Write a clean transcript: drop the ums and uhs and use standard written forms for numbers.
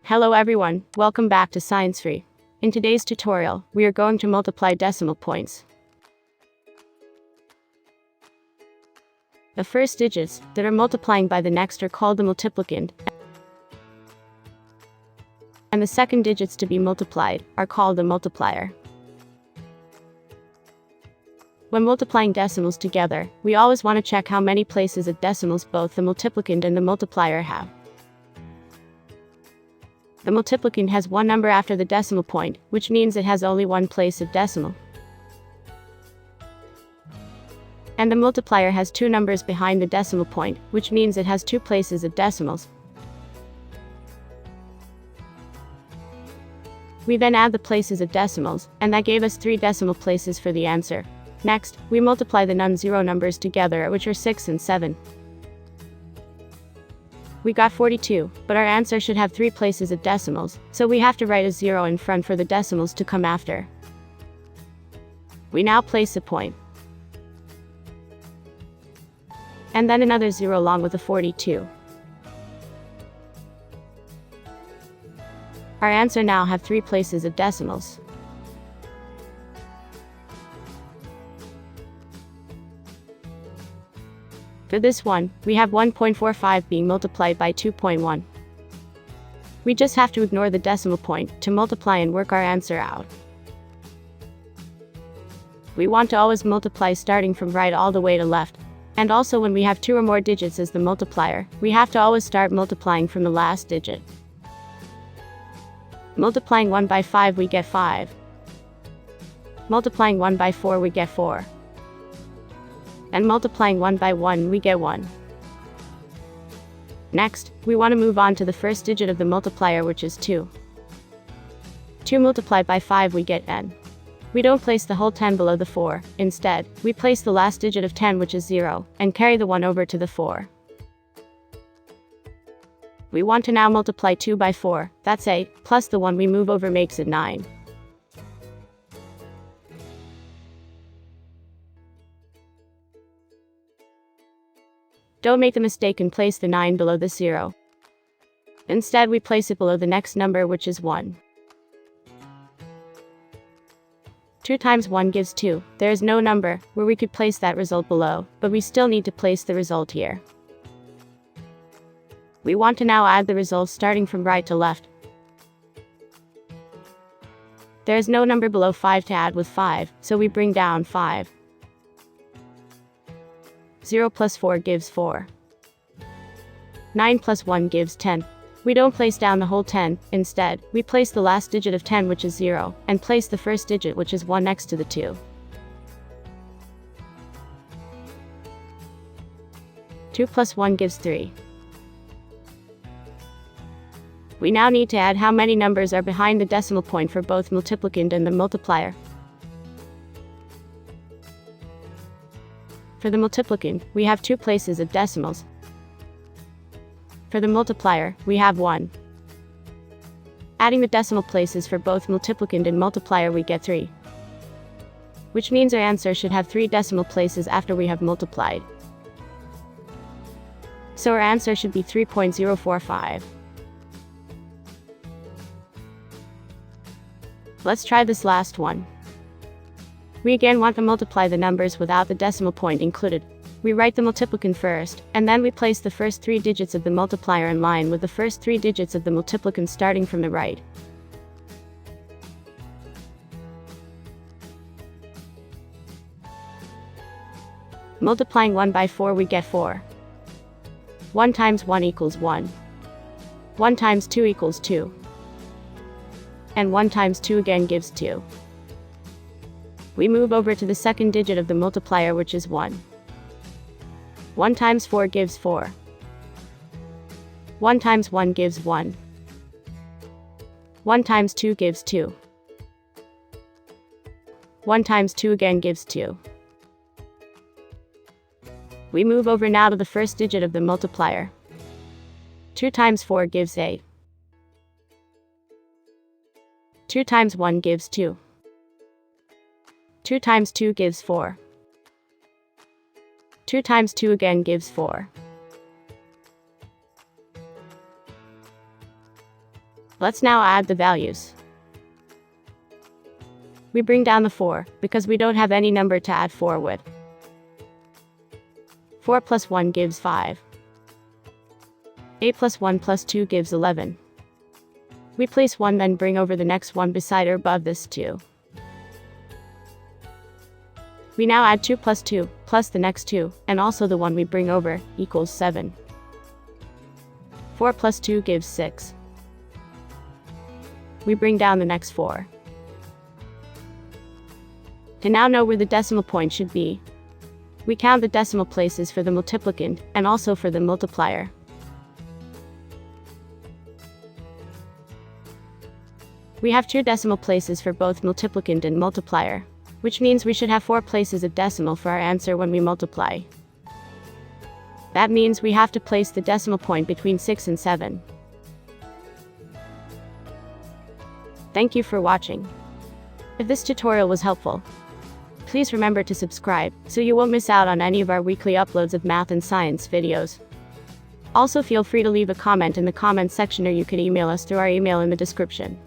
Hello everyone, welcome back to Science Free. In today's tutorial, we are going to multiply decimal points. The first digits that are multiplying by the next are called the multiplicand, and the second digits to be multiplied are called the multiplier. When multiplying decimals together, we always want to check how many places of decimals both the multiplicand and the multiplier have. The multiplicand has one number after the decimal point, which means it has only one place of decimal. And the multiplier has two numbers behind the decimal point, which means it has two places of decimals. We then add the places of decimals, and that gave us 3 decimal places for the answer. Next, we multiply the non-zero numbers together, which are 6 and 7. We got 42, but our answer should have 3 places of decimals, so we have to write a 0 in front for the decimals to come after. We now place a point, and then another 0 along with the 42. Our answer now have 3 places of decimals. For this one, we have 1.45 being multiplied by 2.1. We just have to ignore the decimal point to multiply and work our answer out. We want to always multiply starting from right all the way to left. And also when we have 2 or more digits as the multiplier, we have to always start multiplying from the last digit. Multiplying 1 by 5 we get 5. Multiplying 1 by 4 we get 4. And multiplying 1 by 1 we get 1. Next, we want to move on to the first digit of the multiplier, which is 2. 2 multiplied by 5 we get n. We don't place the whole 10 below the 4, instead, we place the last digit of 10, which is 0, and carry the 1 over to the 4. We want to now multiply 2 by 4, that's 8, plus the 1 we move over makes it 9. Don't make the mistake and place the 9 below the 0. Instead, we place it below the next number, which is 1. 2 times 1 gives 2. There is no number where we could place that result below, but we still need to place the result here. We want to now add the results starting from right to left. There is no number below 5 to add with 5, so we bring down 5. 0 plus 4 gives 4. 9 plus 1 gives 10. We don't place down the whole 10, instead, we place the last digit of 10, which is 0, and place the first digit, which is 1, next to the 2. 2 plus 1 gives 3. We now need to add how many numbers are behind the decimal point for both multiplicand and the multiplier. For the multiplicand, we have 2 places of decimals. For the multiplier, we have 1. Adding the decimal places for both multiplicand and multiplier we get 3. Which means our answer should have 3 decimal places after we have multiplied. So our answer should be 3.045. Let's try this last one. We again want to multiply the numbers without the decimal point included. We write the multiplicand first, and then we place the first 3 digits of the multiplier in line with the first 3 digits of the multiplicand starting from the right. Multiplying 1 by 4 we get 4. 1 times 1 equals 1. 1 times 2 equals 2. And 1 times 2 again gives 2. We move over to the second digit of the multiplier, which is 1. 1 times 4 gives 4. 1 times 1 gives 1. 1 times 2 gives 2. 1 times 2 again gives 2. We move over now to the first digit of the multiplier. 2 times 4 gives 8. 2 times 1 gives 2. 2 times 2 gives 4. 2 times 2 again gives 4. Let's now add the values. We bring down the 4, because we don't have any number to add 4 with. 4 plus 1 gives 5. 8 plus 1 plus 2 gives 11. We place 1, then bring over the next one beside or above this 2. We now add 2 plus 2, plus the next 2, and also the one we bring over, equals 7. 4 plus 2 gives 6. We bring down the next 4. To now know where the decimal point should be, we count the decimal places for the multiplicand, and also for the multiplier. We have 2 decimal places for both multiplicand and multiplier, which means we should have 4 places of decimal for our answer when we multiply. That means we have to place the decimal point between 6 and 7. Thank you for watching. If this tutorial was helpful, please remember to subscribe, so you won't miss out on any of our weekly uploads of math and science videos. Also feel free to leave a comment in the comments section, or you can email us through our email in the description.